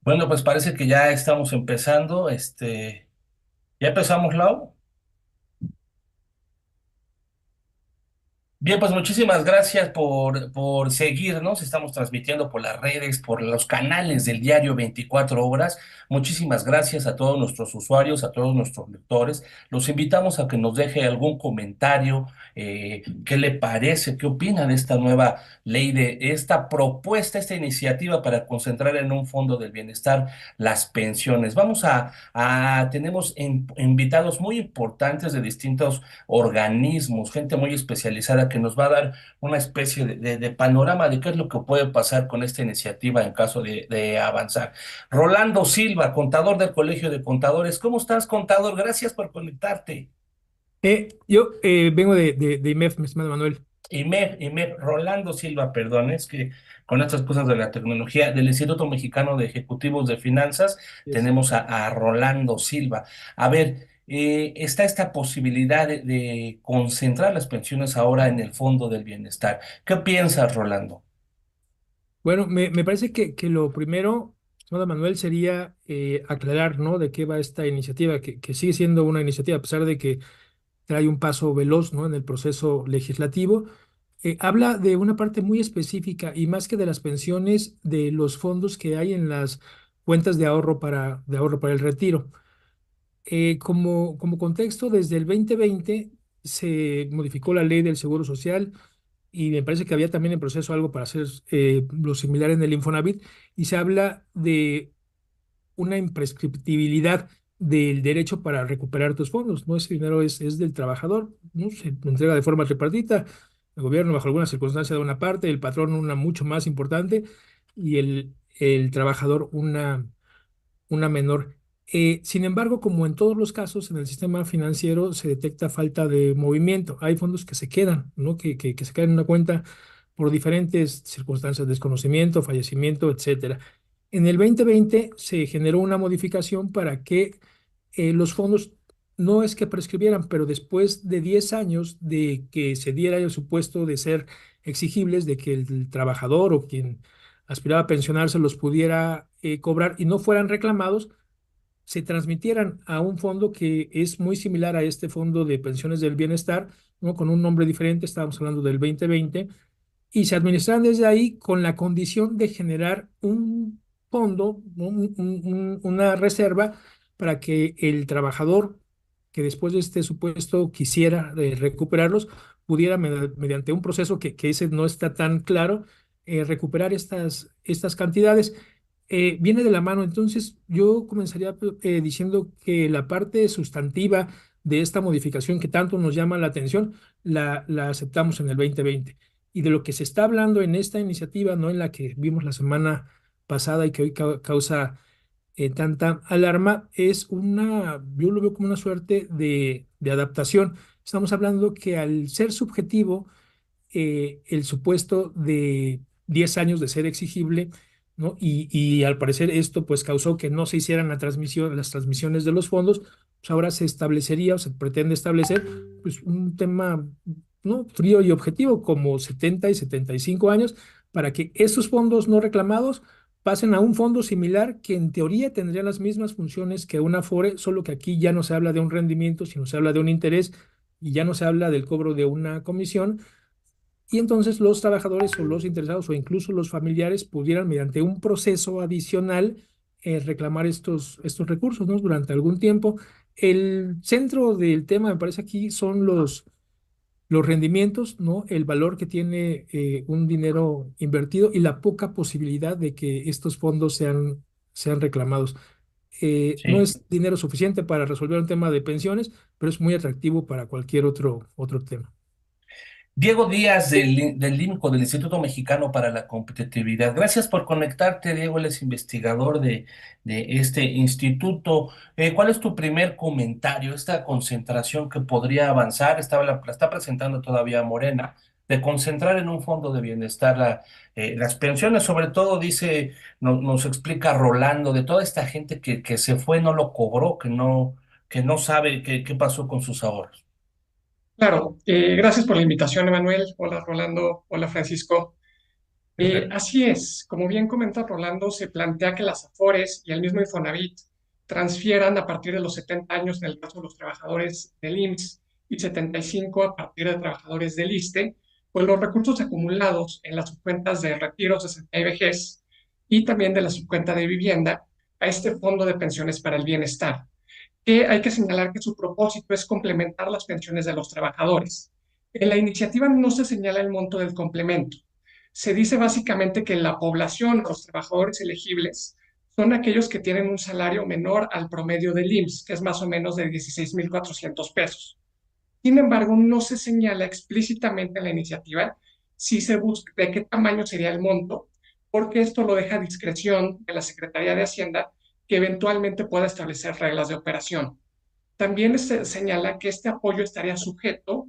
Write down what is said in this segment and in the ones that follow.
Bueno, pues parece que ya estamos empezando. ¿Ya empezamos, Lau? Bien, pues muchísimas gracias por seguirnos. Estamos transmitiendo por las redes, por los canales del diario 24 horas. Muchísimas gracias a todos nuestros usuarios, a todos nuestros lectores. Los invitamos a que nos deje algún comentario, qué le parece, qué opina de esta nueva ley, de esta propuesta, esta iniciativa para concentrar en un fondo del bienestar las pensiones. Tenemos invitados muy importantes de distintos organismos, gente muy especializada que nos va a dar una especie de panorama de qué es lo que puede pasar con esta iniciativa en caso de avanzar. Rolando Silva, contador del Colegio de Contadores. ¿Cómo estás, contador? Gracias por conectarte. Yo vengo de IMEF, mi estimado Manuel. Rolando Silva, perdón, es que con estas cosas de la tecnología, del Instituto Mexicano de Ejecutivos de Finanzas, Yes. tenemos a Rolando Silva. A ver, está esta posibilidad de concentrar las pensiones ahora en el Fondo del Bienestar. ¿Qué piensas, Rolando? Bueno, me parece que lo primero, estimado Manuel, sería aclarar, ¿no? De qué va esta iniciativa, que sigue siendo una iniciativa, a pesar de que trae un paso veloz, ¿no? En el proceso legislativo. Habla de una parte muy específica y más que de las pensiones, de los fondos que hay en las cuentas de ahorro para el retiro. Como contexto, desde el 2020 se modificó la ley del Seguro Social y me parece que había también en proceso algo para hacer lo similar en el Infonavit, y se habla de una imprescriptibilidad del derecho para recuperar tus fondos, ¿no? Ese dinero es del trabajador, ¿no? Se entrega de forma tripartita, el gobierno bajo alguna circunstancia da una parte, el patrón una mucho más importante y el trabajador una menor. Sin embargo, como en todos los casos, en el sistema financiero se detecta falta de movimiento. Hay fondos que se quedan, ¿no? Que se quedan en una cuenta por diferentes circunstancias, desconocimiento, fallecimiento, etcétera. En el 2020 se generó una modificación para que los fondos no es que prescribieran, pero después de 10 años de que se diera el supuesto de ser exigibles, de que el trabajador o quien aspiraba a pensionarse los pudiera cobrar y no fueran reclamados, se transmitieran a un fondo que es muy similar a este fondo de pensiones del bienestar, ¿no? Con un nombre diferente, estábamos hablando del 2020, y se administran desde ahí con la condición de generar un fondo, ¿no? Una reserva para que el trabajador que después de este supuesto quisiera recuperarlos, pudiera mediante un proceso que ese no está tan claro, recuperar estas cantidades. Viene de la mano, entonces yo comenzaría diciendo que la parte sustantiva de esta modificación que tanto nos llama la atención, la aceptamos en el 2020. Y de lo que se está hablando en esta iniciativa, no en la que vimos la semana pasada y que hoy causa tanta alarma, yo lo veo como una suerte de adaptación. Estamos hablando que al ser subjetivo, el supuesto de 10 años de ser exigible, ¿no? Y al parecer esto pues causó que no se hicieran las transmisiones de los fondos, pues ahora se establecería o se pretende establecer pues un tema, ¿no? Frío y objetivo como 70 y 75 años para que esos fondos no reclamados pasen a un fondo similar que en teoría tendría las mismas funciones que una Afore, solo que aquí ya no se habla de un rendimiento, sino se habla de un interés y ya no se habla del cobro de una comisión, y entonces los trabajadores o los interesados o incluso los familiares pudieran, mediante un proceso adicional, reclamar estos recursos, ¿no? Durante algún tiempo. El centro del tema, me parece aquí, son los rendimientos, ¿no? El valor que tiene un dinero invertido y la poca posibilidad de que estos fondos sean reclamados. No Sí. es dinero suficiente para resolver un tema de pensiones, pero es muy atractivo para cualquier otro tema. Diego Díaz del INCO, del Instituto Mexicano para la Competitividad. Gracias por conectarte, Diego. Él es investigador de este instituto. ¿Cuál es tu primer comentario? Esta concentración que podría avanzar, la está presentando todavía Morena, de concentrar en un fondo de bienestar las pensiones, sobre todo, dice, nos explica Rolando, de toda esta gente que se fue, no lo cobró, que no sabe qué pasó con sus ahorros. Claro, gracias por la invitación, Emanuel. Hola, Rolando. Hola, Francisco. Así es, como bien comenta Rolando, se plantea que las AFORES y el mismo Infonavit transfieran a partir de los 70 años en el caso de los trabajadores del IMSS y 75 a partir de trabajadores del ISSSTE, pues los recursos acumulados en las subcuentas de retiro, cesantía y vejez y también de la subcuenta de vivienda a este fondo de pensiones para el bienestar, que hay que señalar que su propósito es complementar las pensiones de los trabajadores. En la iniciativa no se señala el monto del complemento. Se dice básicamente que la población, los trabajadores elegibles, son aquellos que tienen un salario menor al promedio del IMSS, que es más o menos de 16,400 pesos. Sin embargo, no se señala explícitamente en la iniciativa si se busca de qué tamaño sería el monto, porque esto lo deja a discreción de la Secretaría de Hacienda, que eventualmente pueda establecer reglas de operación. También se señala que este apoyo estaría sujeto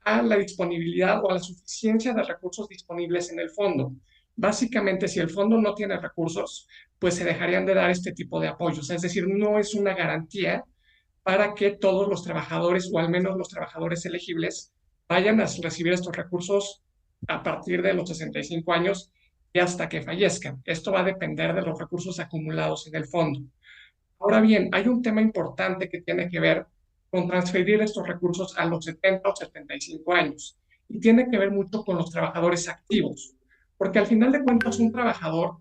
a la disponibilidad o a la suficiencia de recursos disponibles en el fondo. Básicamente, si el fondo no tiene recursos, pues se dejarían de dar este tipo de apoyos. Es decir, no es una garantía para que todos los trabajadores, o al menos los trabajadores elegibles, vayan a recibir estos recursos a partir de los 65 años y hasta que fallezcan. Esto va a depender de los recursos acumulados en el fondo. Ahora bien, hay un tema importante que tiene que ver con transferir estos recursos a los 70 o 75 años y tiene que ver mucho con los trabajadores activos, porque al final de cuentas un trabajador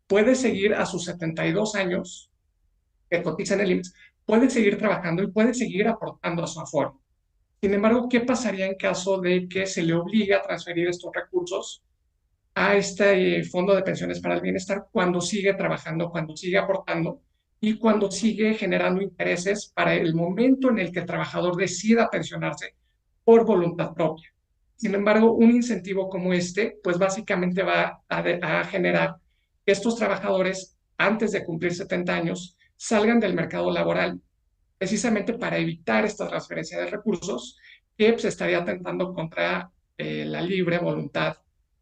puede seguir a sus 72 años que cotiza en el IMSS, puede seguir trabajando y puede seguir aportando a su aforo. Sin embargo, ¿qué pasaría en caso de que se le obligue a transferir estos recursos a este fondo de pensiones para el bienestar cuando sigue trabajando, cuando sigue aportando y cuando sigue generando intereses para el momento en el que el trabajador decida pensionarse por voluntad propia? Sin embargo, un incentivo como este, pues básicamente va a generar que estos trabajadores, antes de cumplir 70 años, salgan del mercado laboral, precisamente para evitar esta transferencia de recursos que se estaría atentando contra la libre voluntad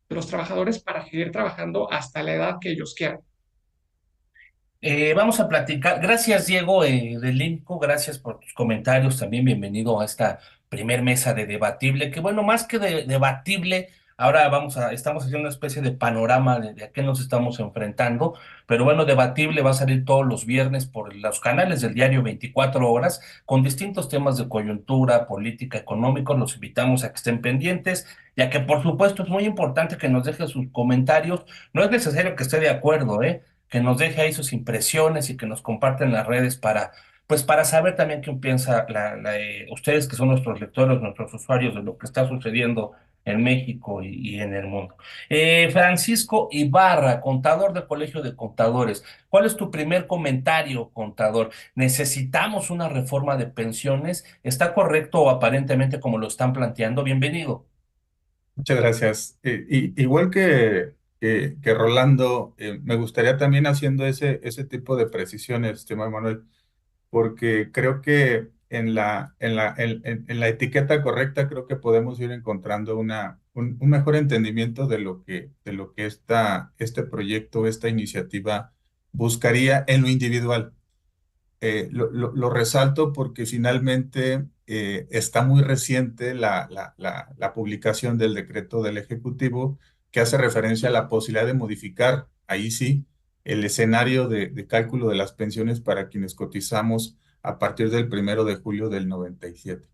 de los trabajadores para seguir trabajando hasta la edad que ellos quieran. Vamos a platicar. Gracias, Diego, del INCO. Gracias por tus comentarios. También bienvenido a esta primer mesa de debatible. Que bueno, más que de debatible, ahora estamos haciendo una especie de panorama de a qué nos estamos enfrentando. Pero bueno, debatible va a salir todos los viernes por los canales del diario 24 horas con distintos temas de coyuntura, política, económico. Los invitamos a que estén pendientes, ya que por supuesto es muy importante que nos deje sus comentarios. No es necesario que esté de acuerdo, ¿eh? Que nos deje ahí sus impresiones y que nos compartan las redes pues para saber también qué piensa ustedes que son nuestros lectores, nuestros usuarios de lo que está sucediendo en México y en el mundo. Francisco Ibarra, contador del Colegio de Contadores. ¿Cuál es tu primer comentario, contador? ¿Necesitamos una reforma de pensiones? ¿Está correcto o aparentemente como lo están planteando? Bienvenido. Muchas gracias. Igual que Rolando, me gustaría también haciendo ese tipo de precisiones, estimado Manuel, porque creo que en la etiqueta correcta creo que podemos ir encontrando un mejor entendimiento de lo que este proyecto, esta iniciativa buscaría en lo individual. Lo resalto porque finalmente está muy reciente la publicación del decreto del Ejecutivo que hace referencia a la posibilidad de modificar, ahí sí, el escenario de cálculo de las pensiones para quienes cotizamos a partir del 1 de julio del 97.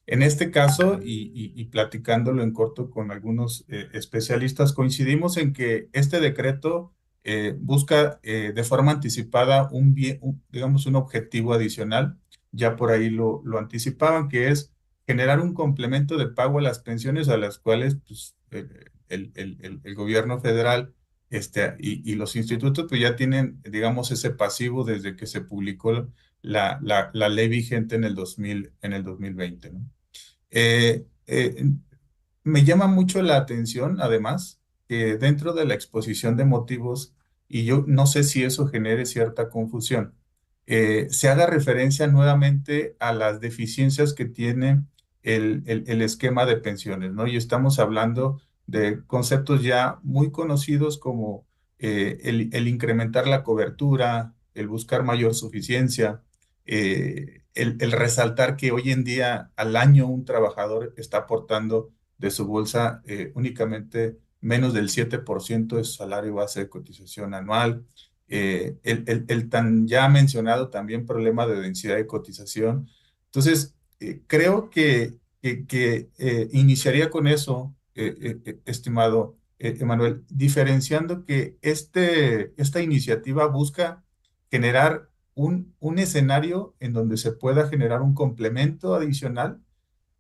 En este caso, y platicándolo en corto con algunos especialistas, coincidimos en que este decreto busca de forma anticipada digamos, un objetivo adicional, ya por ahí lo anticipaban, que es generar un complemento de pago a las pensiones a las cuales pues, el gobierno federal y los institutos pues ya tienen, digamos, ese pasivo desde que se publicó la ley vigente en el 2020, ¿no? Eh, eh, Me llama mucho la atención, además, que dentro de la exposición de motivos, y yo no sé si eso genere cierta confusión, se haga referencia nuevamente a las deficiencias que tiene el esquema de pensiones, ¿no? Y estamos hablando de conceptos ya muy conocidos como el incrementar la cobertura, el buscar mayor suficiencia, el resaltar que hoy en día al año un trabajador está aportando de su bolsa únicamente menos del 7% de su salario base de cotización anual. El tan ya mencionado también problema de densidad de cotización. Entonces, creo que iniciaría con eso, estimado Emanuel, diferenciando que esta iniciativa busca generar un escenario en donde se pueda generar un complemento adicional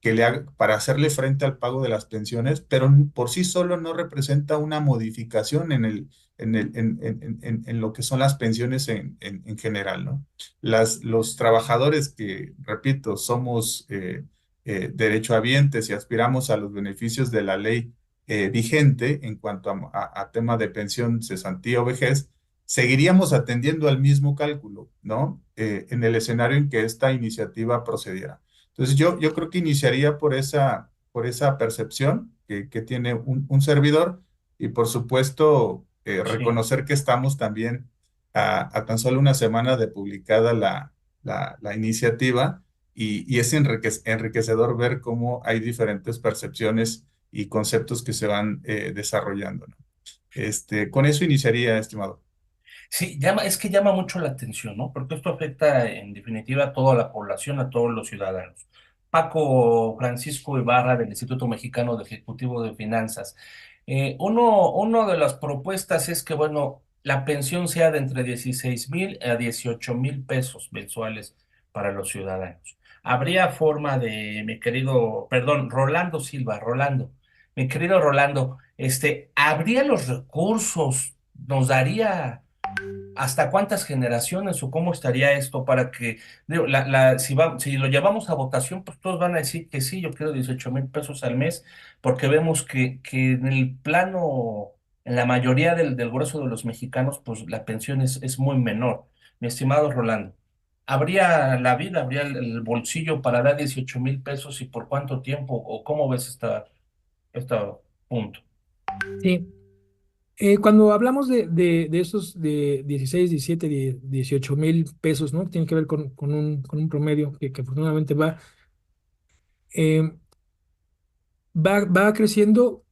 que le haga, para hacerle frente al pago de las pensiones, pero por sí solo no representa una modificación en lo que son las pensiones en general, ¿no? Los trabajadores que, repito, somos derechohabientes y aspiramos a los beneficios de la ley vigente en cuanto a tema de pensión, cesantía o vejez, seguiríamos atendiendo al mismo cálculo, ¿no? En el escenario en que esta iniciativa procediera. Entonces yo creo que iniciaría por esa percepción que tiene un servidor y por supuesto Sí. reconocer que estamos también a tan solo una semana de publicada la iniciativa y es enriquecedor ver cómo hay diferentes percepciones y conceptos que se van desarrollando, ¿no? Con eso iniciaría, estimado. Sí, es que llama mucho la atención, ¿no? Porque esto afecta en definitiva a toda la población, a todos los ciudadanos. Paco Francisco Ibarra del Instituto Mexicano de Ejecutivo de Finanzas. Uno de las propuestas es que, bueno, la pensión sea de entre 16,000 a 18,000 pesos mensuales para los ciudadanos. ¿Habría forma de, mi querido, perdón, Rolando Silva, Rolando, mi querido Rolando, habría los recursos, nos daría hasta cuántas generaciones o cómo estaría esto para que, digo, si lo llevamos a votación, pues todos van a decir que sí, yo quiero 18,000 pesos al mes, porque vemos que en el plano, en la mayoría del grueso de los mexicanos, pues la pensión es muy menor. Mi estimado Rolando, ¿habría la vida, habría el bolsillo para dar 18,000 pesos y por cuánto tiempo o cómo ves esta punto? Sí. Cuando hablamos de esos de 16, 17, 18,000 pesos, ¿no? Tiene que ver con un promedio que afortunadamente eh, va creciendo.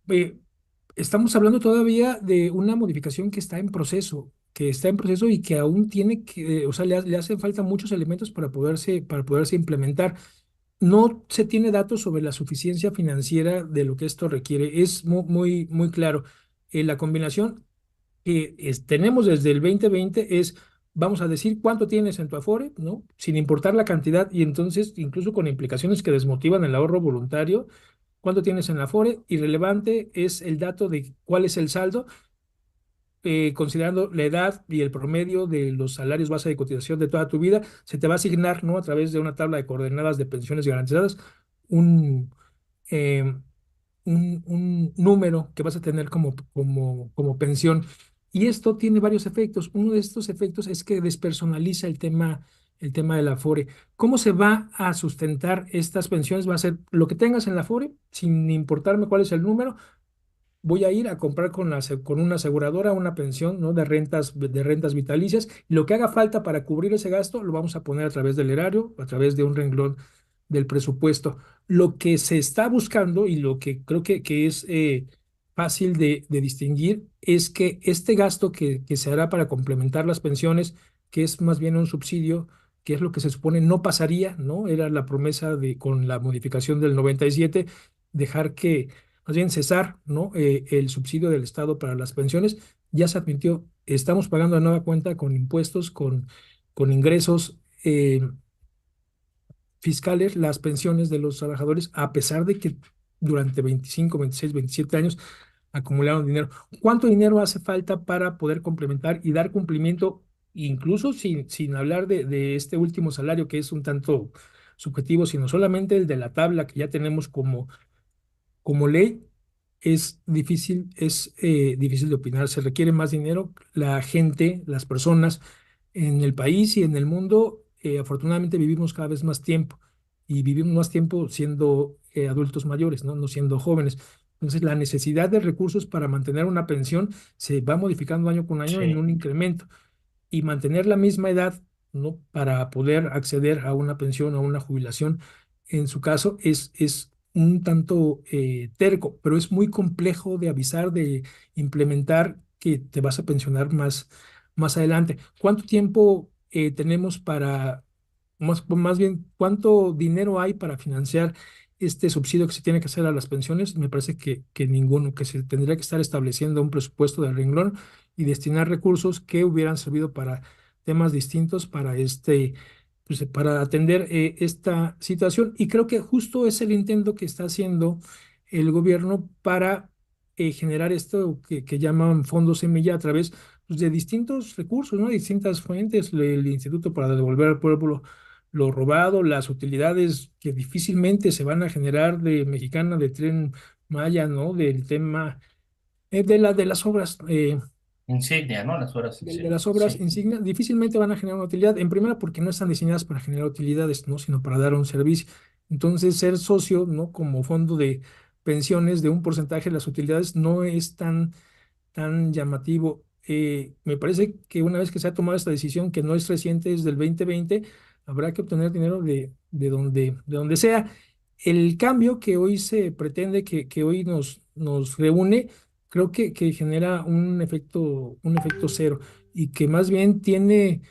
Estamos hablando todavía de una modificación que está en proceso y que aún tiene que, o sea, le hacen falta muchos elementos para poderse implementar. No se tiene datos sobre la suficiencia financiera de lo que esto requiere. Es muy, muy claro. La combinación que tenemos desde el 2020 es, vamos a decir, cuánto tienes en tu Afore, ¿no? Sin importar la cantidad y entonces incluso con implicaciones que desmotivan el ahorro voluntario, cuánto tienes en la Afore. Irrelevante es el dato de cuál es el saldo, considerando la edad y el promedio de los salarios base de cotización de toda tu vida, se te va a asignar, ¿no? A través de una tabla de coordenadas de pensiones garantizadas, un, eh, un número que vas a tener como pensión. Y esto tiene varios efectos. Uno de estos efectos es que despersonaliza el tema del Afore. ¿Cómo se va a sustentar estas pensiones? Va a ser lo que tengas en la Afore, sin importarme cuál es el número. Voy a ir a comprar con una aseguradora una pensión, ¿no? de rentas vitalicias. Y lo que haga falta para cubrir ese gasto lo vamos a poner a través del erario, a través de un renglón del presupuesto. Lo que se está buscando y lo que creo que es fácil de distinguir es que este gasto que se hará para complementar las pensiones, que es más bien un subsidio, que es lo que se supone no pasaría, ¿no? Era la promesa con la modificación del 97, dejar que, más bien cesar, ¿no? El subsidio del Estado para las pensiones. Ya se admitió, estamos pagando de nueva cuenta con impuestos, con ingresos. Fiscales las pensiones de los trabajadores, a pesar de que durante 25, 26, 27 años acumularon dinero. ¿Cuánto dinero hace falta para poder complementar y dar cumplimiento, incluso sin hablar de este último salario que es un tanto subjetivo, sino solamente el de la tabla que ya tenemos como ley? Es difícil de opinar. Se requiere más dinero. La gente, las personas en el país y en el mundo, afortunadamente vivimos cada vez más tiempo y vivimos más tiempo siendo adultos mayores, ¿no? No siendo jóvenes. Entonces, la necesidad de recursos para mantener una pensión se va modificando año con año en Sí. un incremento, y mantener la misma edad, ¿no? Para poder acceder a una pensión o a una jubilación, en su caso, es un tanto terco, pero es muy complejo de avisar, de implementar que te vas a pensionar más adelante. ¿Cuánto tiempo tenemos para, más bien, cuánto dinero hay para financiar este subsidio que se tiene que hacer a las pensiones? Me parece que ninguno, que se tendría que estar estableciendo un presupuesto de renglón y destinar recursos que hubieran servido para temas distintos para pues, para atender esta situación. Y creo que justo es el intento que está haciendo el gobierno para generar esto que llaman fondos semilla a través pues, de distintos recursos, ¿no? Distintas fuentes, el Instituto para devolver al pueblo lo robado, las utilidades que difícilmente se van a generar de Mexicana, de Tren Maya, ¿no? Del tema de las obras. Insignia, ¿no? Las horas De insignia. las obras Sí. insignia difícilmente van a generar una utilidad. En primera, porque no están diseñadas para generar utilidades, ¿no? Sino para dar un servicio. Entonces, ser socio, ¿no? Como fondo de pensiones de un porcentaje de las utilidades no es tan llamativo. Me parece que una vez que se ha tomado esta decisión, que no es reciente, es del 2020, habrá que obtener dinero de donde sea. El cambio que hoy se pretende, que hoy nos reúne, creo que genera un efecto cero y que más bien tiene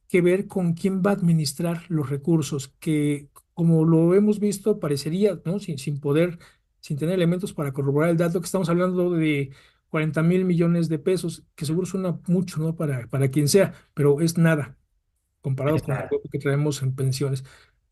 que ver con quién va a administrar los recursos, que como lo hemos visto, parecería, ¿no? Sin poder, sin tener elementos para corroborar el dato, que estamos hablando de 40,000 millones de pesos, que seguro suena mucho, ¿no? Para quien sea, pero es nada comparado con el Esa- hueco que traemos en pensiones.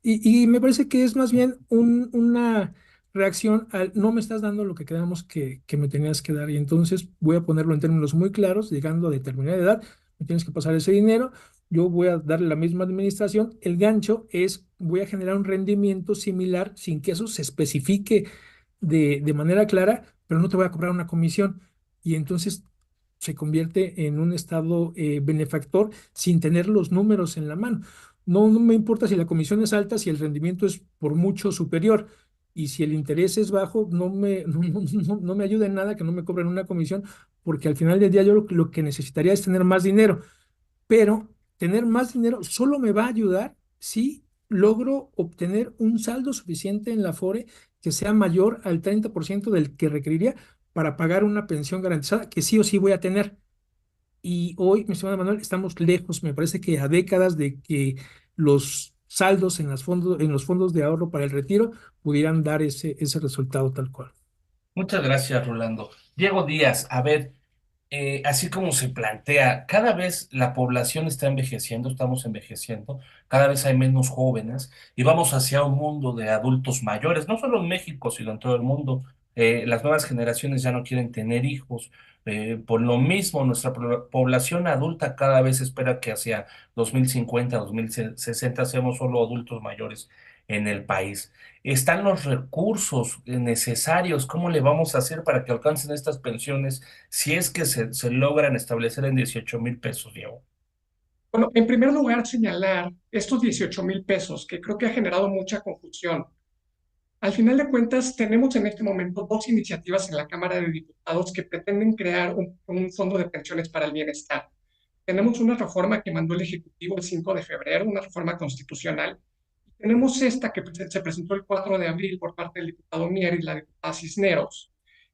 Y me parece que es más bien una reacción al no me estás dando lo que creamos que me tenías que dar. Y entonces voy a ponerlo en términos muy claros, llegando a determinada edad, me tienes que pasar ese dinero, yo voy a darle la misma administración. El gancho es, voy a generar un rendimiento similar sin que eso se especifique de manera clara, pero no te voy a cobrar una comisión. Y entonces se convierte en un estado benefactor sin tener los números en la mano. No me importa si la comisión es alta, si el rendimiento es por mucho superior y si el interés es bajo, no me ayuda en nada que no me cobren una comisión, porque al final del día yo lo que necesitaría es tener más dinero, pero tener más dinero solo me va a ayudar si logro obtener un saldo suficiente en la FORE que sea mayor al 30% del que requeriría para pagar una pensión garantizada que sí o sí voy a tener. Y hoy, mi estimado Manuel, estamos lejos, me parece que a décadas de que los saldos en los fondos de ahorro para el retiro pudieran dar ese resultado tal cual. Muchas gracias, Rolando. Diego Díaz, a ver, así como se plantea, cada vez la población está envejeciendo, estamos envejeciendo, cada vez hay menos jóvenes y vamos hacia un mundo de adultos mayores, no solo en México, sino en todo el mundo. Las nuevas generaciones ya no quieren tener hijos. Por lo mismo, nuestra población adulta cada vez espera que hacia 2050, 2060 seamos solo adultos mayores en el país. ¿Están los recursos necesarios? ¿Cómo le vamos a hacer para que alcancen estas pensiones si es que se logran establecer en 18,000 pesos, Diego? Bueno, en primer lugar, señalar estos 18,000 pesos, que creo que ha generado mucha confusión. Al final de cuentas, tenemos en este momento dos iniciativas en la Cámara de Diputados que pretenden crear un fondo de pensiones para el bienestar. Tenemos una reforma que mandó el Ejecutivo el 5 de febrero, una reforma constitucional. Tenemos esta que se presentó el 4 de abril por parte del diputado Mier y la diputada Cisneros,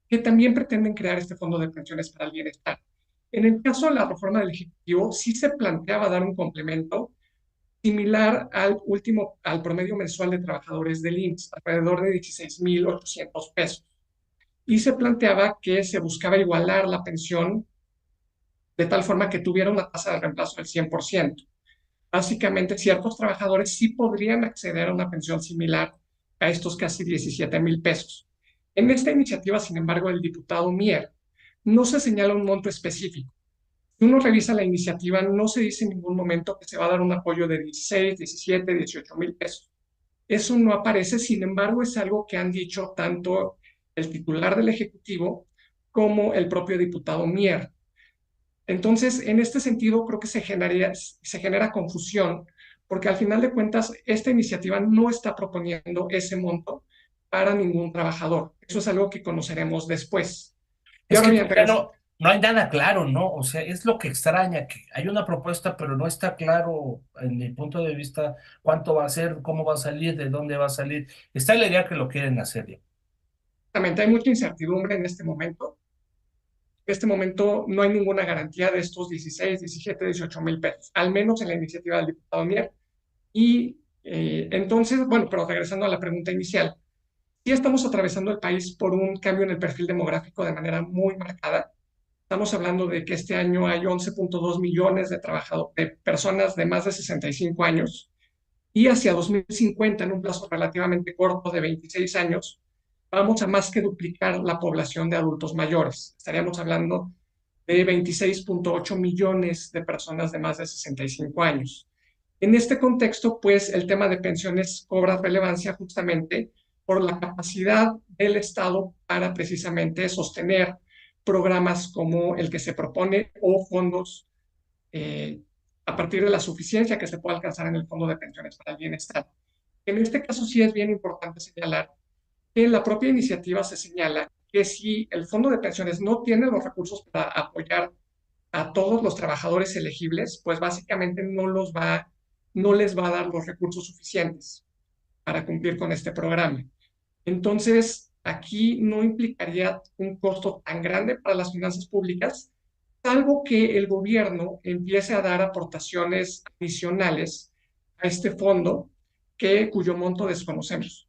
que también pretenden crear este fondo de pensiones para el bienestar. En el caso de la reforma del Ejecutivo, sí se planteaba dar un complemento similar al promedio mensual de trabajadores del IMSS, alrededor de 16,800 pesos. Y se planteaba que se buscaba igualar la pensión de tal forma que tuviera una tasa de reemplazo del 100%. Básicamente, ciertos trabajadores sí podrían acceder a una pensión similar a estos casi 17,000 pesos. En esta iniciativa, sin embargo, el diputado Mier no se señala un monto específico. Si uno revisa la iniciativa, no se dice en ningún momento que se va a dar un apoyo de 16, 17, 18,000 pesos. Eso no aparece, sin embargo, es algo que han dicho tanto el titular del Ejecutivo como el propio diputado Mier. Entonces, en este sentido, creo que se genera confusión, porque al final de cuentas, esta iniciativa no está proponiendo ese monto para ningún trabajador. Eso es algo que conoceremos después. Y Es ahora que bien, todavía no, no hay nada claro, ¿no? O sea, es lo que extraña, que hay una propuesta, pero no está claro en mi punto de vista cuánto va a ser, cómo va a salir, de dónde va a salir. Está la idea que lo quieren hacer, Diego. Exactamente, hay mucha incertidumbre en este momento. En este momento no hay ninguna garantía de estos 16, 17, 18 mil pesos, al menos en la iniciativa del diputado Mier. Y entonces, bueno, pero regresando a la pregunta inicial, sí estamos atravesando el país por un cambio en el perfil demográfico de manera muy marcada. Estamos hablando de que este año hay 11.2 millones de trabajadores, de personas de más de 65 años, y hacia 2050, en un plazo relativamente corto de 26 años, vamos a más que duplicar la población de adultos mayores. Estaríamos hablando de 26.8 millones de personas de más de 65 años. En este contexto, pues el tema de pensiones cobra relevancia justamente por la capacidad del Estado para precisamente sostener programas como el que se propone o fondos eh, a partir de la suficiencia que se puede alcanzar en el Fondo de Pensiones para el Bienestar. En este caso sí es bien importante señalar que en la propia iniciativa se señala que si el Fondo de Pensiones no tiene los recursos para apoyar a todos los trabajadores elegibles, pues básicamente no les va a dar los recursos suficientes para cumplir con este programa. Entonces, aquí no implicaría un costo tan grande para las finanzas públicas, salvo que el gobierno empiece a dar aportaciones adicionales a este fondo cuyo monto desconocemos.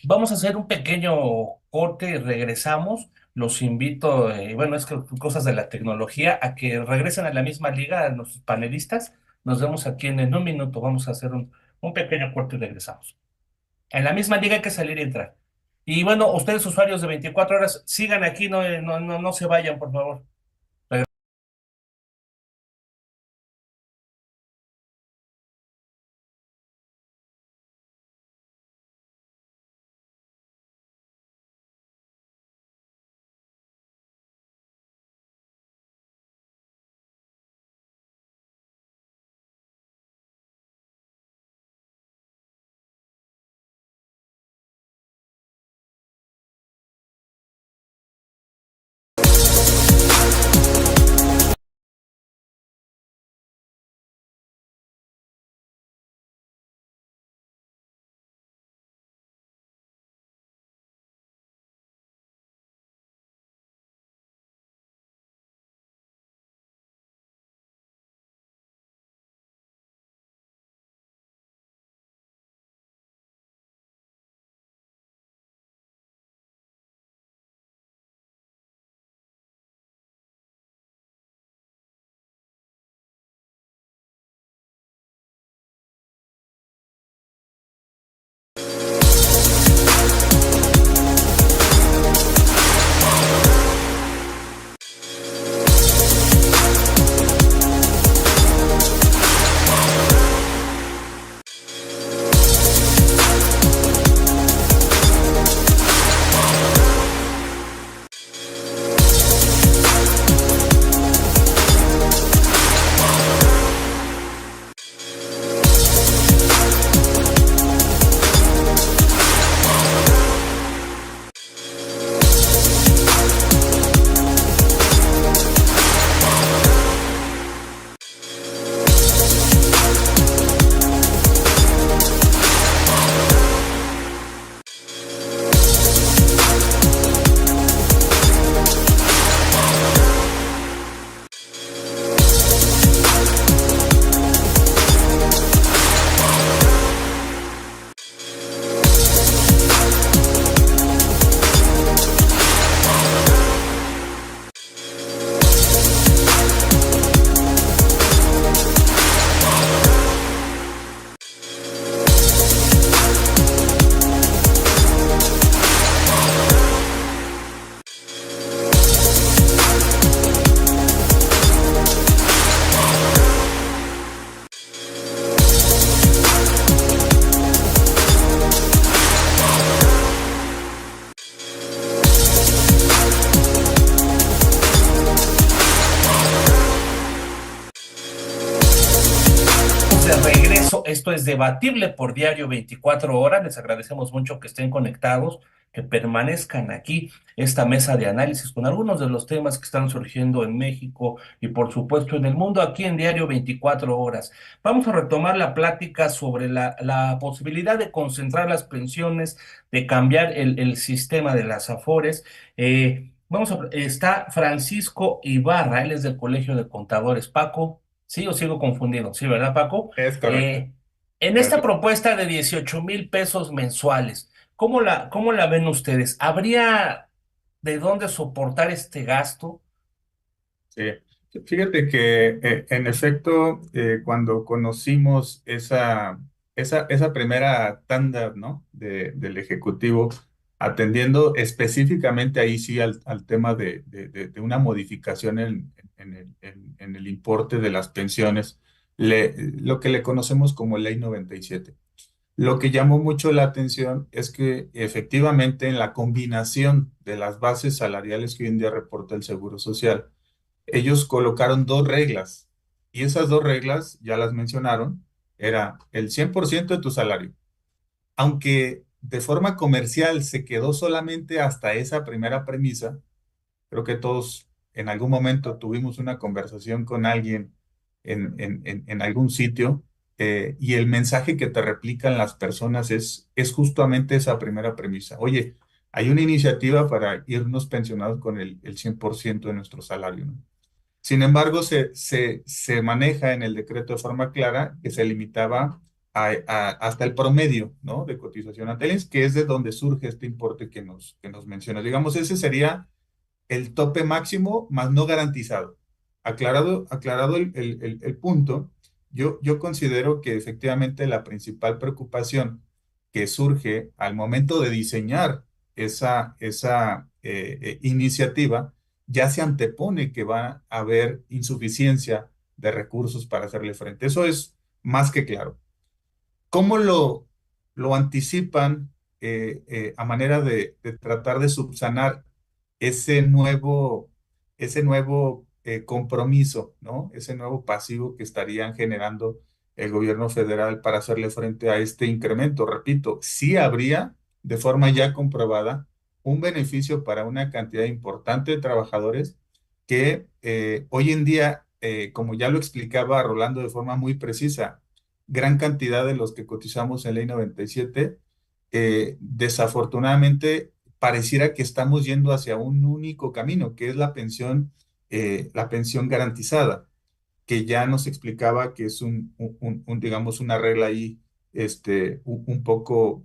Vamos a hacer un pequeño corte y regresamos. Los invito, bueno, es que cosas de la tecnología, a que regresen a la misma liga a nuestros panelistas. Nos vemos aquí en un minuto. Vamos a hacer un pequeño corte y regresamos. En la misma liga hay que salir y entrar. Y bueno, ustedes usuarios de 24 horas, sigan aquí, no se vayan, por favor. De regreso, esto es Debatible por Diario 24 Horas. Les agradecemos mucho que estén conectados, que permanezcan aquí, esta mesa de análisis con algunos de los temas que están surgiendo en México y por supuesto en el mundo, aquí en Diario 24 Horas. Vamos a retomar la plática sobre la posibilidad de concentrar las pensiones, de cambiar el sistema de las Afores. Está Francisco Ibarra, él es del Colegio de Contadores. Paco, ¿sí o sigo confundido? Sí, ¿verdad, Paco? Es correcto. Eh, en esta Gracias. propuesta de 18,000 pesos mensuales, ¿cómo la ven ustedes? ¿Habría de dónde soportar este gasto? Sí. Fíjate que en efecto, cuando conocimos esa primera tanda, ¿no? Del Ejecutivo, atendiendo específicamente ahí sí al tema de una modificación en el importe de las pensiones, lo que le conocemos como Ley 97. Lo que llamó mucho la atención es que efectivamente en la combinación de las bases salariales que hoy en día reporta el Seguro Social, ellos colocaron dos reglas y esas dos reglas, ya las mencionaron, era el 100% de tu salario. Aunque de forma comercial se quedó solamente hasta esa primera premisa, creo que todos en algún momento tuvimos una conversación con alguien en algún sitio, y el mensaje que te replican las personas es justamente esa primera premisa. Oye, hay una iniciativa para irnos pensionados con el 100% de nuestro salario, ¿no? Sin embargo, se maneja en el decreto de forma clara que se limitaba hasta el promedio, ¿no? De cotización a Telens, que es de donde surge este importe que nos menciona. Digamos, ese sería el tope máximo, más no garantizado. Aclarado el punto, yo considero que efectivamente la principal preocupación que surge al momento de diseñar esa iniciativa, ya se antepone que va a haber insuficiencia de recursos para hacerle frente. Eso es más que claro. ¿Cómo lo anticipan a manera de tratar de subsanar ese nuevo compromiso, ¿no? Ese nuevo pasivo que estarían generando el gobierno federal para hacerle frente a este incremento? Repito, sí habría, de forma ya comprobada, un beneficio para una cantidad importante de trabajadores que hoy en día, como ya lo explicaba Rolando de forma muy precisa, gran cantidad de los que cotizamos en Ley 97, desafortunadamente pareciera que estamos yendo hacia un único camino, que es la pensión garantizada, que ya nos explicaba que es digamos, una regla ahí, un poco,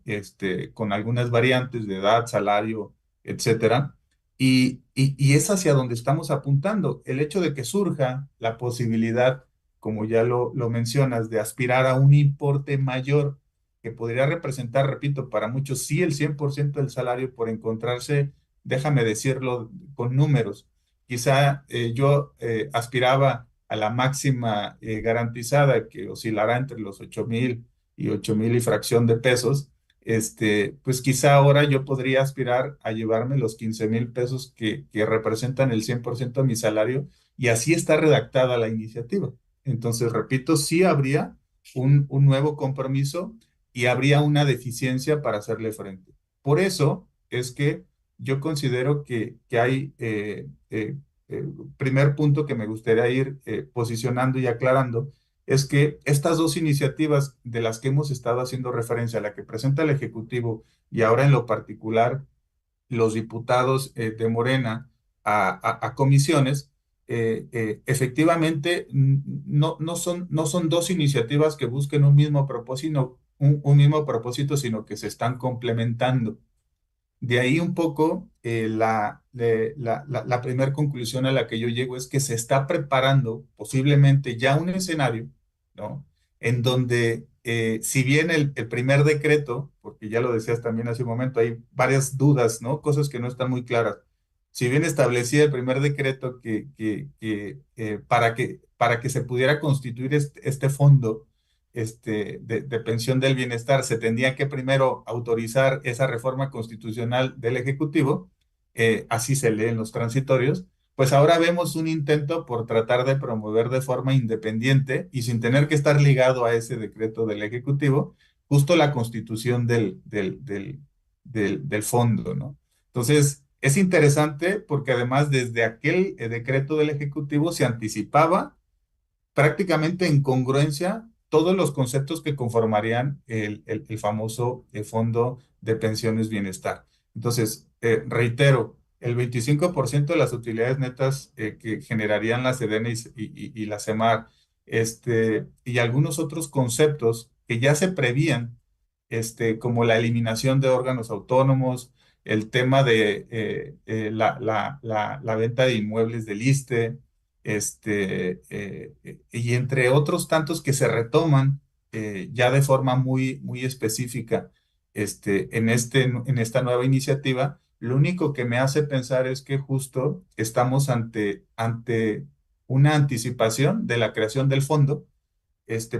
con algunas variantes de edad, salario, etcétera. Y es hacia donde estamos apuntando. El hecho de que surja la posibilidad, como ya lo mencionas, de aspirar a un importe mayor que podría representar, repito, para muchos sí el 100% del salario por encontrarse, déjame decirlo con números. Quizá yo aspiraba a la máxima garantizada, que oscilará entre los 8,000 y 8,000 y fracción de pesos. Pues quizá ahora yo podría aspirar a llevarme los 15,000 pesos que representan el 100% de mi salario, y así está redactada la iniciativa. Entonces, repito, sí habría un nuevo compromiso y habría una deficiencia para hacerle frente. Por eso es que yo considero que hay primer punto que me gustaría ir posicionando y aclarando, es que estas dos iniciativas de las que hemos estado haciendo referencia, la que presenta el Ejecutivo y ahora en lo particular los diputados de Morena a comisiones, efectivamente no son dos iniciativas que busquen un mismo propósito, un mismo propósito, sino que se están complementando. De ahí un poco la primera conclusión a la que yo llego es que se está preparando posiblemente ya un escenario, ¿no? En donde, si bien el primer decreto, porque ya lo decías también hace un momento, hay varias dudas, ¿no? Cosas que no están muy claras. Si bien establecía el primer decreto para que se pudiera constituir este fondo, de pensión del bienestar, se tendría que primero autorizar esa reforma constitucional del Ejecutivo, así se lee en los transitorios. Pues ahora vemos un intento por tratar de promover de forma independiente y sin tener que estar ligado a ese decreto del Ejecutivo, justo la constitución del fondo, ¿no? Entonces, es interesante porque además desde aquel decreto del Ejecutivo se anticipaba prácticamente en congruencia todos los conceptos que conformarían el famoso Fondo de Pensiones Bienestar. Entonces, reitero, el 25% de las utilidades netas que generarían la SEDENA y la SEMAR, y algunos otros conceptos que ya se prevían, como la eliminación de órganos autónomos, el tema de la venta de inmuebles del ISSSTE, y entre otros tantos que se retoman ya de forma muy específica en esta nueva iniciativa. Lo único que me hace pensar es que justo estamos ante una anticipación de la creación del fondo,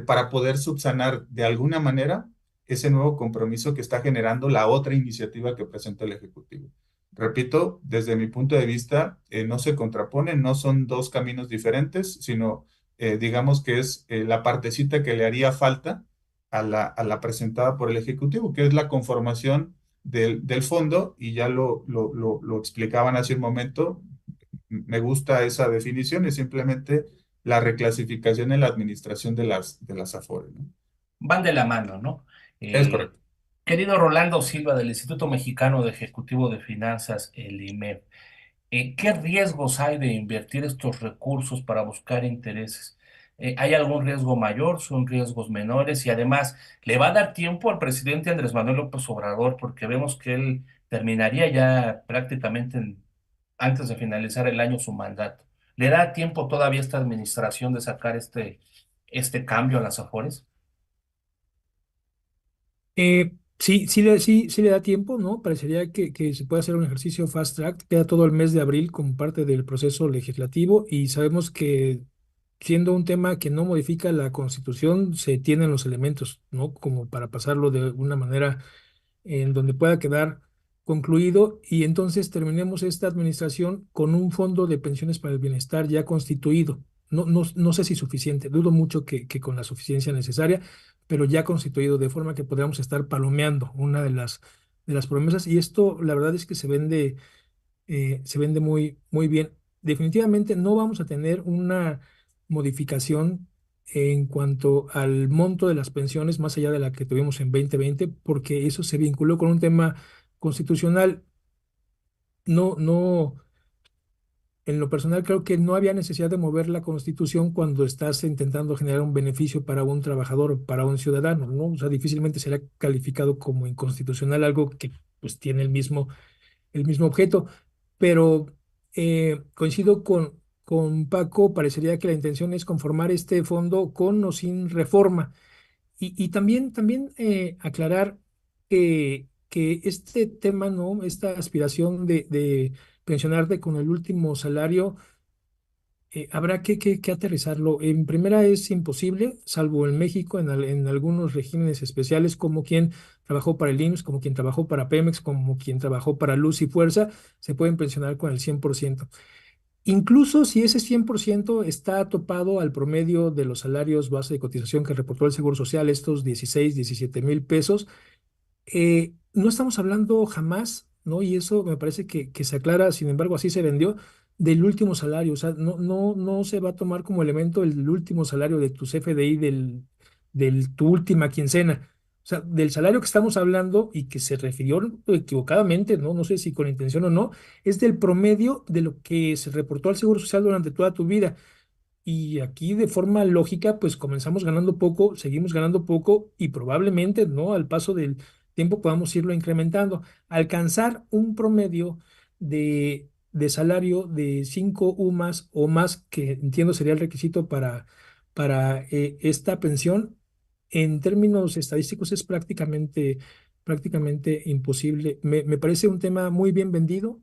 para poder subsanar de alguna manera ese nuevo compromiso que está generando la otra iniciativa que presenta el Ejecutivo. Repito, desde mi punto de vista, no se contraponen, no son dos caminos diferentes, sino digamos que es la partecita que le haría falta a la presentada por el Ejecutivo, que es la conformación del fondo, y ya lo explicaban hace un momento. Me gusta esa definición, es simplemente la reclasificación en la administración de las AFORE, ¿no? Van de la mano, ¿no? Es Eh, correcto. Querido Rolando Silva del Instituto Mexicano de Ejecutivo de Finanzas, el IMEF, ¿qué riesgos hay de invertir estos recursos para buscar intereses? ¿Hay algún riesgo mayor? ¿Son riesgos menores? Y además, ¿le va a dar tiempo al presidente Andrés Manuel López Obrador? Porque vemos que él terminaría ya prácticamente antes de finalizar el año su mandato. ¿Le da tiempo todavía a esta administración de sacar este cambio a las Afores? Sí le da tiempo, ¿no? Parecería que se puede hacer un ejercicio fast track. Queda todo el mes de abril como parte del proceso legislativo y sabemos que siendo un tema que no modifica la Constitución, se tienen los elementos, ¿no? Como para pasarlo de una manera en donde pueda quedar concluido y entonces terminemos esta administración con un fondo de pensiones para el bienestar ya constituido. No sé si suficiente, dudo mucho que con la suficiencia necesaria, pero ya constituido de forma que podamos estar palomeando una de las promesas y esto la verdad es que se vende muy bien. Definitivamente no vamos a tener una modificación en cuanto al monto de las pensiones más allá de la que tuvimos en 2020, porque eso se vinculó con un tema constitucional. No, en lo personal creo que no había necesidad de mover la Constitución cuando estás intentando generar un beneficio para un trabajador o para un ciudadano, ¿no? O sea, difícilmente será calificado como inconstitucional algo que pues tiene el mismo objeto, pero coincido con Paco, parecería que la intención es conformar este fondo con o sin reforma. Y también aclarar que este tema, ¿no? Esta aspiración de pensionarte con el último salario, habrá que aterrizarlo. En primera es imposible, salvo en México, en algunos regímenes especiales, como quien trabajó para el IMSS, como quien trabajó para Pemex, como quien trabajó para Luz y Fuerza, se pueden pensionar con el 100%. Incluso si ese 100% está topado al promedio de los salarios base de cotización que reportó el Seguro Social, estos 16, 17 mil pesos, no estamos hablando jamás, ¿no? Y eso me parece que se aclara, sin embargo, así se vendió del último salario. O sea, no se va a tomar como elemento el último salario de tu CFDI del tu última quincena. O sea, del salario que estamos hablando y que se refirió equivocadamente, ¿no? No sé si con intención o no, es del promedio de lo que se reportó al Seguro Social durante toda tu vida. Y aquí de forma lógica, pues comenzamos ganando poco, seguimos ganando poco y probablemente, ¿no? Al paso del tiempo podamos irlo incrementando. Alcanzar un promedio de salario de 5 UMAS o más, que entiendo sería el requisito para esta pensión, en términos estadísticos es prácticamente imposible. Me parece un tema muy bien vendido,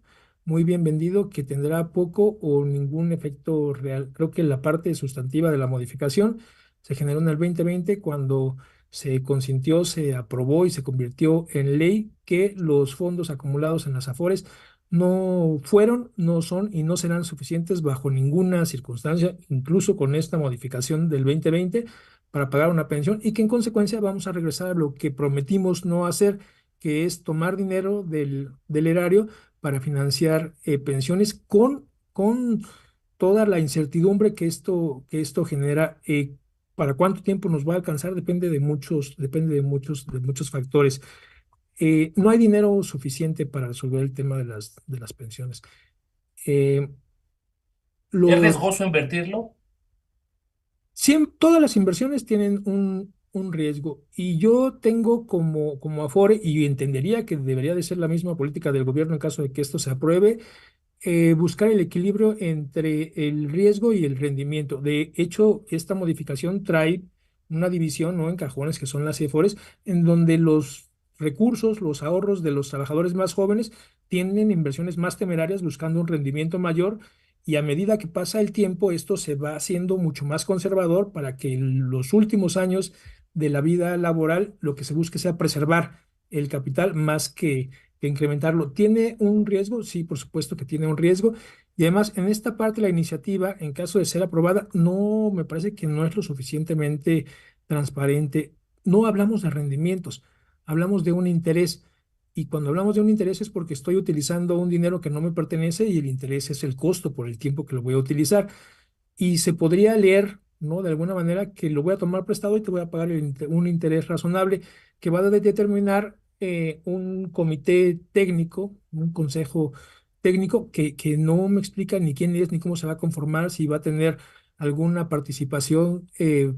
que tendrá poco o ningún efecto real. Creo que la parte sustantiva de la modificación se generó en el 2020 cuando se consintió, se aprobó y se convirtió en ley que los fondos acumulados en las Afores no fueron, no son y no serán suficientes bajo ninguna circunstancia, incluso con esta modificación del 2020, para pagar una pensión y que en consecuencia vamos a regresar a lo que prometimos no hacer, que es tomar dinero del erario para financiar pensiones con toda la incertidumbre que esto genera. ¿Para cuánto tiempo nos va a alcanzar? Depende de muchos factores. No hay dinero suficiente para resolver el tema de las pensiones. Eh, ¿Es los, riesgoso invertirlo? Todas las inversiones tienen un riesgo y yo tengo como Afore, y entendería que debería de ser la misma política del gobierno en caso de que esto se apruebe, buscar el equilibrio entre el riesgo y el rendimiento. De hecho, esta modificación trae una división, ¿no?, en cajones que son las EFORES, en donde los recursos, los ahorros de los trabajadores más jóvenes tienen inversiones más temerarias buscando un rendimiento mayor, y a medida que pasa el tiempo, esto se va haciendo mucho más conservador para que en los últimos años de la vida laboral lo que se busque sea preservar el capital más que incrementarlo. ¿Tiene un riesgo? Sí, por supuesto que tiene un riesgo. Y además, en esta parte, la iniciativa, en caso de ser aprobada, no me parece que no es lo suficientemente transparente. No hablamos de rendimientos, hablamos de un interés. Y cuando hablamos de un interés es porque estoy utilizando un dinero que no me pertenece, y el interés es el costo por el tiempo que lo voy a utilizar. Y se podría leer, ¿no?, de alguna manera, que lo voy a tomar prestado y te voy a pagar un interés razonable que va a determinar un comité técnico, un consejo técnico que no me explica ni quién es ni cómo se va a conformar, si va a tener alguna participación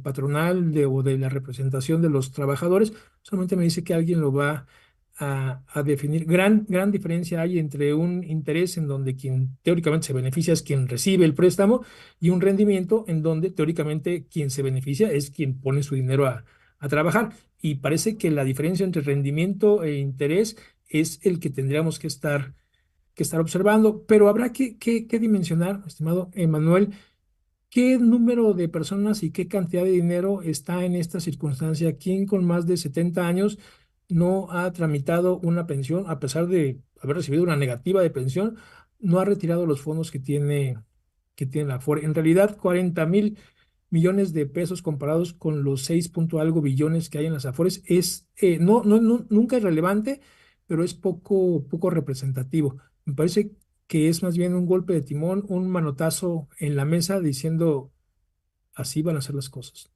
patronal o de la representación de los trabajadores. Solamente me dice que alguien lo va a definir. Gran diferencia hay entre un interés en donde quien teóricamente se beneficia es quien recibe el préstamo, y un rendimiento en donde teóricamente quien se beneficia es quien pone su dinero a trabajar. Y parece que la diferencia entre rendimiento e interés es el que tendríamos que estar observando, pero habrá que dimensionar, estimado Emanuel, qué número de personas y qué cantidad de dinero está en esta circunstancia. ¿Quién con más de 70 años no ha tramitado una pensión, a pesar de haber recibido una negativa de pensión, no ha retirado los fondos que tiene la Afore? En realidad, 40,000 millones de pesos comparados con los 6 punto algo billones que hay en las Afores nunca es relevante, pero es poco representativo. Me parece que es más bien un golpe de timón, un manotazo en la mesa diciendo así van a ser las cosas.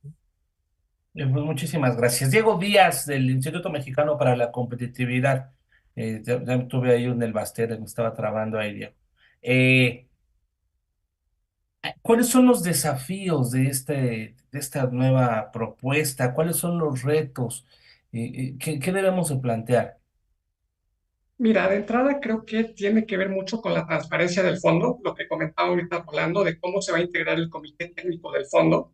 Pues muchísimas gracias. Diego Díaz, del Instituto Mexicano para la Competitividad. Ya tuve ahí un El Baster, me estaba trabando ahí, Diego. Eh, ¿Cuáles son los desafíos de esta nueva propuesta? ¿Cuáles son los retos? ¿Qué debemos de plantear? Mira, de entrada creo que tiene que ver mucho con la transparencia del fondo, lo que comentaba ahorita Rolando, de cómo se va a integrar el comité técnico del fondo,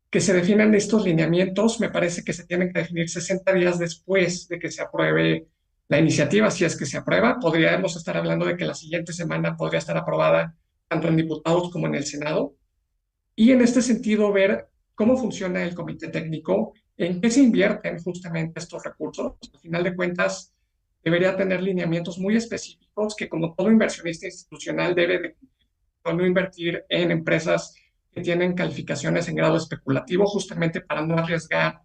que se definan estos lineamientos. Me parece que se tienen que definir 60 días después de que se apruebe la iniciativa. Si es que se aprueba, podríamos estar hablando de que la siguiente semana podría estar aprobada tanto en diputados como en el Senado. Y en este sentido, ver cómo funciona el comité técnico, en qué se invierten justamente estos recursos. Al final de cuentas, debería tener lineamientos muy específicos que, como todo inversionista institucional, debe de no invertir en empresas que tienen calificaciones en grado especulativo, justamente para no arriesgar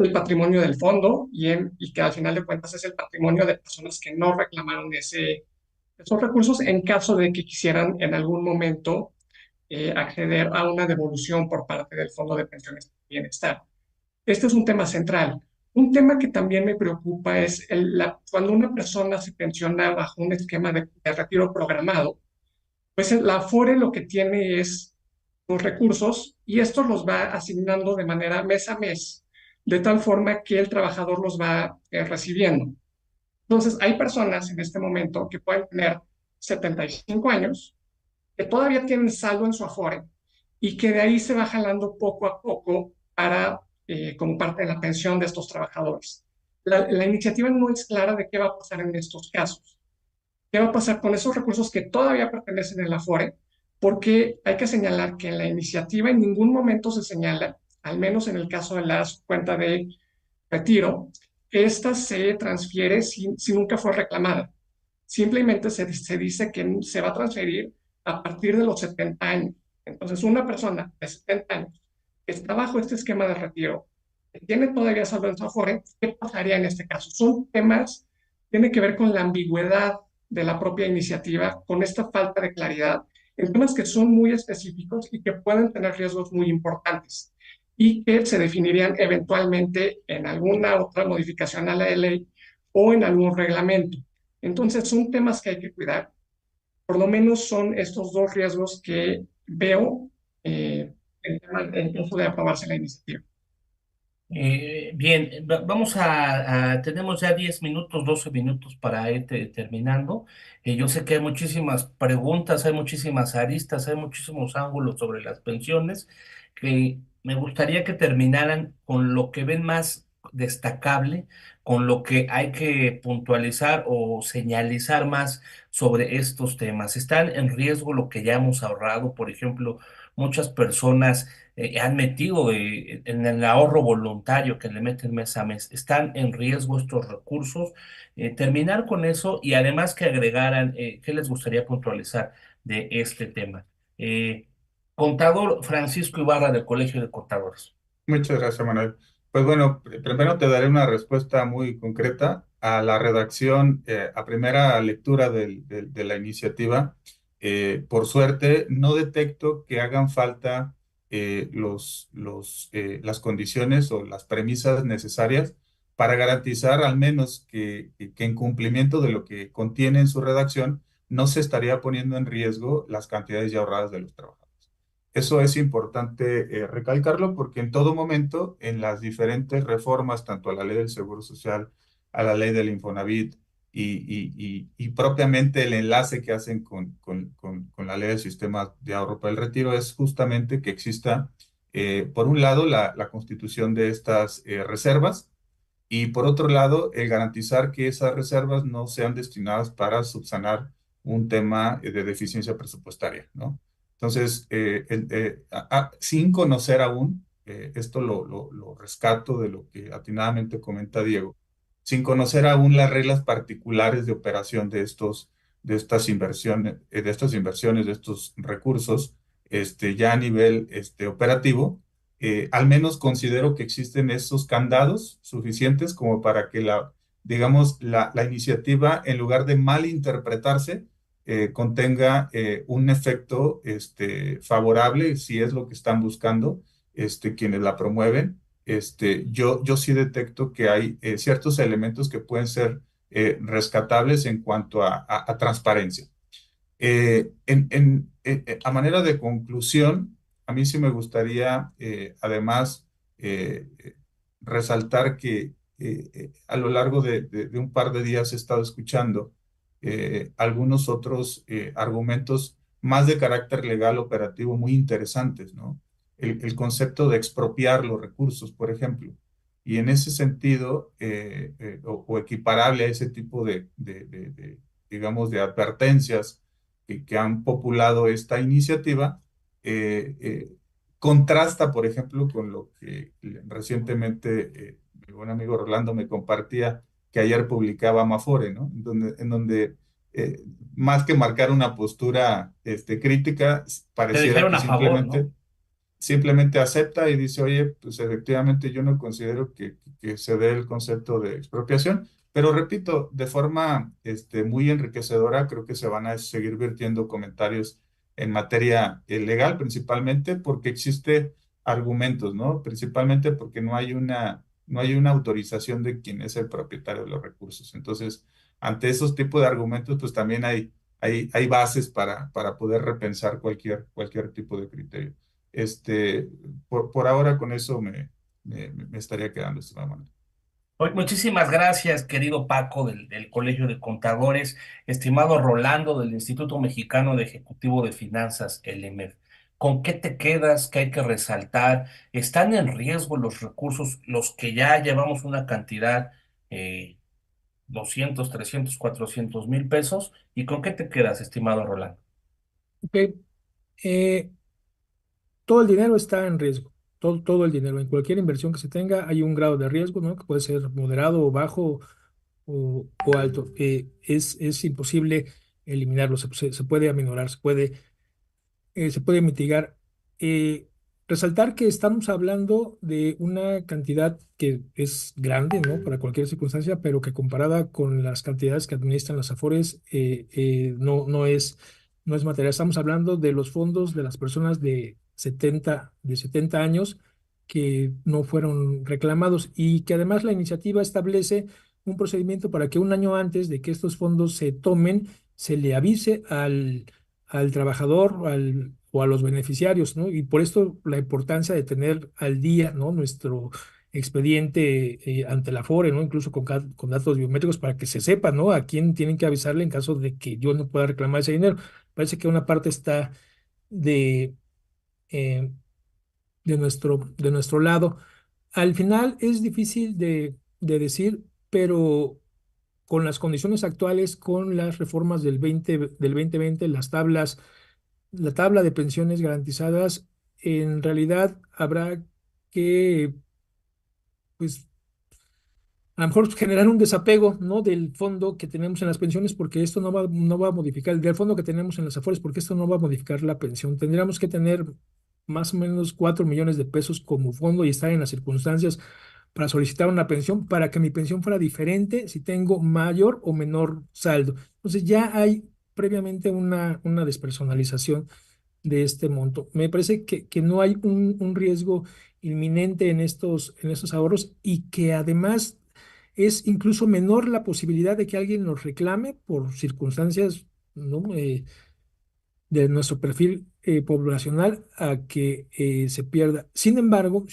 el patrimonio del fondo, y que al final de cuentas es el patrimonio de personas que no reclamaron esos recursos en caso de que quisieran en algún momento acceder a una devolución por parte del Fondo de Pensiones de Bienestar. Este es un tema central. Un tema que también me preocupa es cuando una persona se pensiona bajo un esquema de retiro programado, pues la Afore lo que tiene es los recursos, y estos los va asignando de manera mes a mes, de tal forma que el trabajador los va recibiendo. Entonces, hay personas en este momento que pueden tener 75 años, que todavía tienen saldo en su Afore, y que de ahí se va jalando poco a poco como parte de la pensión de estos trabajadores. La iniciativa no es clara de qué va a pasar en estos casos. ¿Qué va a pasar con esos recursos que todavía pertenecen al Afore? Porque hay que señalar que en la iniciativa en ningún momento se señala, al menos en el caso de la cuenta de retiro, que esta se transfiere si nunca fue reclamada. Simplemente se dice que se va a transferir a partir de los 70 años. Entonces, una persona de 70 años que está bajo este esquema de retiro, que tiene todavía saldo en su Afore, ¿qué pasaría en este caso? Son temas tiene que ver con la ambigüedad de la propia iniciativa, con esta falta de claridad en temas que son muy específicos y que pueden tener riesgos muy importantes y que se definirían eventualmente en alguna otra modificación a la ley o en algún reglamento. Entonces, son temas que hay que cuidar. Por lo menos son estos dos riesgos que veo en caso de aprobarse la iniciativa. Bien, vamos tenemos ya 10 minutos, 12 minutos para ir terminando. Yo sé que hay muchísimas preguntas, hay muchísimas aristas, hay muchísimos ángulos sobre las pensiones, que me gustaría que terminaran con lo que ven más destacable, con lo que hay que puntualizar o señalizar más sobre estos temas. ¿Están en riesgo lo que ya hemos ahorrado? Por ejemplo, muchas personas han metido en el ahorro voluntario que le meten mes a mes. ¿Están en riesgo estos recursos? Terminar con eso y además que agregaran, ¿qué les gustaría puntualizar de este tema? Eh, Contador Francisco Ibarra del Colegio de Contadores. Muchas gracias, Manuel. Pues bueno, primero te daré una respuesta muy concreta a la redacción, a primera lectura de la iniciativa. Por suerte, no detecto que hagan falta las condiciones o las premisas necesarias para garantizar al menos que en cumplimiento de lo que contiene en su redacción, no se estaría poniendo en riesgo las cantidades ya ahorradas de los trabajadores. Eso es importante recalcarlo porque en todo momento, en las diferentes reformas, tanto a la ley del Seguro Social, a la ley del Infonavit y propiamente el enlace que hacen con la ley del sistema de ahorro para el retiro, es justamente que exista, por un lado, la constitución de estas reservas y por otro lado, el garantizar que esas reservas no sean destinadas para subsanar un tema de deficiencia presupuestaria, ¿no? Entonces, sin conocer aún, esto lo rescato de lo que atinadamente comenta Diego, sin conocer aún las reglas particulares de operación de estas inversiones, de estos recursos, ya a nivel operativo, al menos considero que existen esos candados suficientes como para que digamos, la iniciativa, en lugar de malinterpretarse, contenga un efecto favorable, si es lo que están buscando quienes la promueven. Yo sí detecto que hay ciertos elementos que pueden ser rescatables en cuanto a transparencia. A manera de conclusión, a mí sí me gustaría, además, resaltar que a lo largo de un par de días he estado escuchando algunos otros argumentos más de carácter legal operativo muy interesantes, ¿no? El concepto de expropiar los recursos, por ejemplo. Y en ese sentido, o equiparable a ese tipo digamos, de advertencias que han populado esta iniciativa, eh, eh, contrasta, por ejemplo, con lo que recientemente mi buen amigo Rolando me compartía, que ayer publicaba Amafore, ¿no? En donde eh, más que marcar una postura crítica, Te pareciera dijeron que a favor, ¿no? simplemente acepta y dice, oye, pues efectivamente yo no considero que se dé el concepto de expropiación, pero repito, de forma muy enriquecedora, creo que se van a seguir vertiendo comentarios en materia legal, principalmente porque existe argumentos, ¿no? Principalmente porque no hay una autorización de quién es el propietario de los recursos. Entonces, ante esos tipos de argumentos, pues también hay bases para poder repensar cualquier tipo de criterio. Este, por ahora con eso me estaría quedando, estimado Manuel. Muchísimas gracias, querido Paco del Colegio de Contadores, estimado Rolando del Instituto Mexicano de Ejecutivo de Finanzas, el IMEF. ¿Con qué te quedas? ¿Qué hay que resaltar? ¿Están en riesgo los recursos, los que ya llevamos una cantidad, 200, 300, 400 mil pesos? ¿Y con qué te quedas, estimado Rolando? Ok, eh, todo el dinero está en riesgo, todo el dinero. En cualquier inversión que se tenga hay un grado de riesgo, ¿no? Que puede ser moderado o bajo o alto. Es imposible eliminarlo, se puede aminorar, se puede mitigar. Resaltar que estamos hablando de una cantidad que es grande, ¿no? Para cualquier circunstancia, pero que comparada con las cantidades que administran las Afores, no es material. Estamos hablando de los fondos de las personas de 70 años que no fueron reclamados y que además la iniciativa establece un procedimiento para que un año antes de que estos fondos se tomen, se le avise al trabajador o a los beneficiarios, ¿no? Y por esto la importancia de tener al día, ¿no? Nuestro expediente ante la Afore, ¿no? Incluso con datos biométricos para que se sepa, ¿no? A quién tienen que avisarle en caso de que yo no pueda reclamar ese dinero. Parece que una parte está de, eh, de nuestro lado. Al final es difícil de decir, pero con las condiciones actuales, con las reformas del 2020, la tabla de pensiones garantizadas, en realidad habrá que, pues, a lo mejor generar un desapego, ¿no? Del fondo que tenemos en las pensiones, porque esto no va a modificar, del fondo que tenemos en las Afores, porque esto no va a modificar la pensión. Tendríamos que tener más o menos 4 millones de pesos como fondo y estar en las circunstancias para solicitar una pensión, para que mi pensión fuera diferente si tengo mayor o menor saldo. Entonces ya hay previamente una despersonalización de este monto. Me parece que no hay un riesgo inminente en estos ahorros y que además es incluso menor la posibilidad de que alguien los reclame por circunstancias, ¿no? De nuestro perfil poblacional a que se pierda. Sin embargo,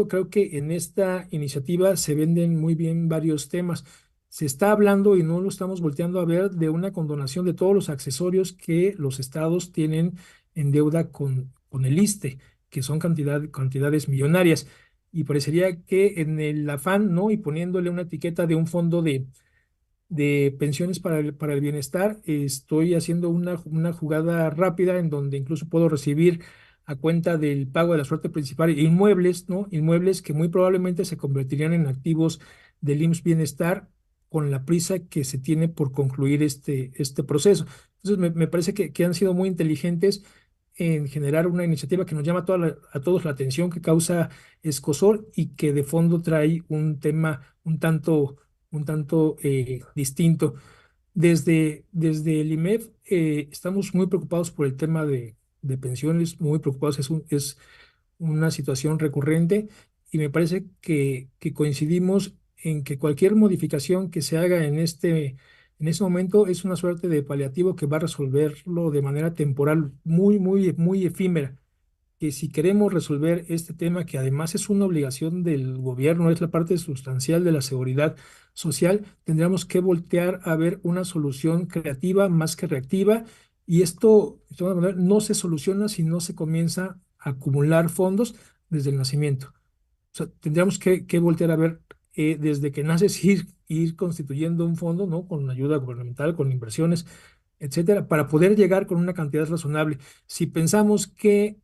creo que en esta iniciativa se venden muy bien varios temas. Se está hablando y no lo estamos volteando a ver de una condonación de todos los accesorios que los estados tienen en deuda con el ISSSTE, que son cantidades millonarias. Y parecería que en el afán, ¿no? Y poniéndole una etiqueta de un fondo de pensiones para el bienestar, estoy haciendo una jugada rápida en donde incluso puedo recibir a cuenta del pago de la suerte principal inmuebles, ¿no? Inmuebles que muy probablemente se convertirían en activos del IMSS Bienestar con la prisa que se tiene por concluir este proceso. Entonces, me parece que han sido muy inteligentes en generar una iniciativa que nos llama a todos la atención, que causa escozor y que de fondo trae un tema un tanto distinto. Desde el IMEF estamos muy preocupados por el tema de pensiones, muy preocupados, es una situación recurrente y me parece que coincidimos en que cualquier modificación que se haga en este momento es una suerte de paliativo que va a resolverlo de manera temporal, muy efímera, que si queremos resolver este tema, que además es una obligación del gobierno, es la parte sustancial de la seguridad social, tendríamos que voltear a ver una solución creativa más que reactiva. Y esto, de todas maneras, no se soluciona si no se comienza a acumular fondos desde el nacimiento. O sea, tendríamos que voltear a ver desde que naces, ir constituyendo un fondo, ¿no? Con ayuda gubernamental, con inversiones, etcétera, para poder llegar con una cantidad razonable. Si pensamos que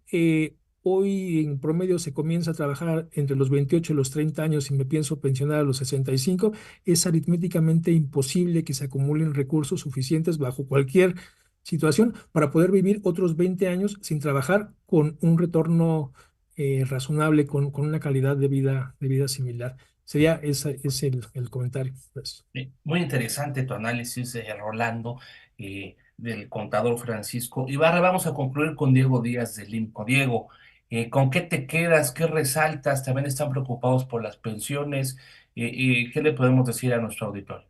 hoy en promedio se comienza a trabajar entre los 28 y los 30 años y me pienso pensionar a los 65, es aritméticamente imposible que se acumulen recursos suficientes bajo cualquier situación para poder vivir otros 20 años sin trabajar con un retorno razonable, con una calidad de vida similar. Sería ese el comentario, pues. Muy interesante tu análisis, Rolando, del contador Francisco Ibarra. Vamos a concluir con Diego Díaz del INCO. Diego, ¿con qué te quedas? ¿Qué resaltas? También están preocupados por las pensiones. ¿Qué le podemos decir a nuestro auditor?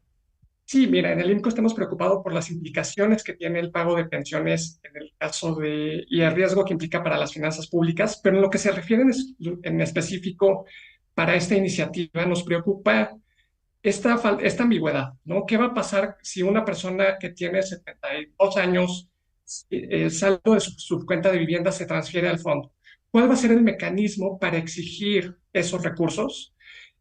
Sí, mira, en el INCO estamos preocupados por las implicaciones que tiene el pago de pensiones en el caso de, y el riesgo que implica para las finanzas públicas, pero en lo que se refiere en específico para esta iniciativa, nos preocupa esta ambigüedad, ¿no? ¿Qué va a pasar si una persona que tiene 72 años, el saldo de su cuenta de vivienda se transfiere al fondo? ¿Cuál va a ser el mecanismo para exigir esos recursos?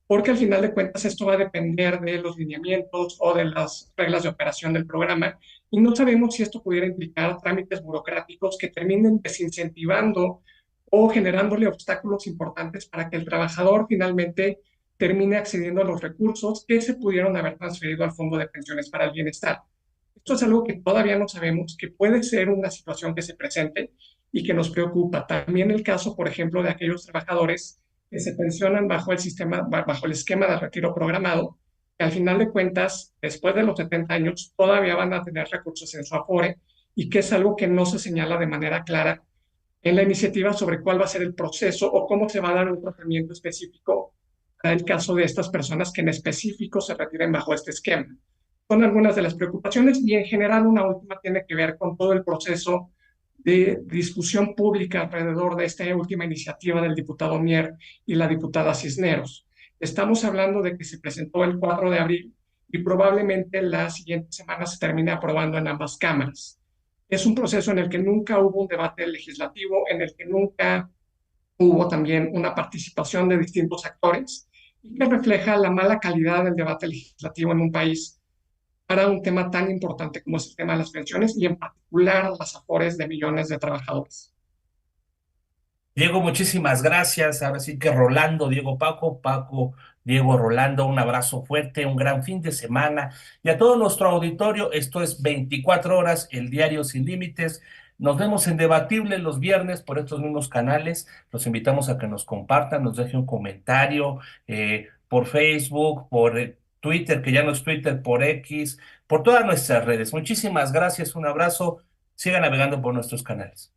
Porque al final de cuentas esto va a depender de los lineamientos o de las reglas de operación del programa y no sabemos si esto pudiera implicar trámites burocráticos que terminen desincentivando o generándole obstáculos importantes para que el trabajador finalmente termine accediendo a los recursos que se pudieron haber transferido al Fondo de Pensiones para el Bienestar. Esto es algo que todavía no sabemos, que puede ser una situación que se presente y que nos preocupa. También el caso, por ejemplo, de aquellos trabajadores que se pensionan bajo el sistema, bajo el esquema de retiro programado, que al final de cuentas, después de los 70 años, todavía van a tener recursos en su Afore y que es algo que no se señala de manera clara en la iniciativa sobre cuál va a ser el proceso o cómo se va a dar un tratamiento específico para el caso de estas personas que en específico se retiren bajo este esquema. Son algunas de las preocupaciones y en general una última tiene que ver con todo el proceso de discusión pública alrededor de esta última iniciativa del diputado Mier y la diputada Cisneros. Estamos hablando de que se presentó el 4 de abril y probablemente la siguiente semana se termine aprobando en ambas cámaras. Es un proceso en el que nunca hubo un debate legislativo, en el que nunca hubo también una participación de distintos actores y que refleja la mala calidad del debate legislativo en un país para un tema tan importante como es el tema de las pensiones y en particular las afores de millones de trabajadores. Diego, muchísimas gracias. Ahora sí que Rolando, Diego, Paco, Paco, Diego, Rolando, un abrazo fuerte, un gran fin de semana. Y a todo nuestro auditorio, esto es 24 horas, el diario sin límites. Nos vemos en Debatible los viernes por estos mismos canales. Los invitamos a que nos compartan, nos dejen un comentario por Facebook, por Twitter, que ya no es Twitter, por X, por todas nuestras redes. Muchísimas gracias, un abrazo. Sigan navegando por nuestros canales.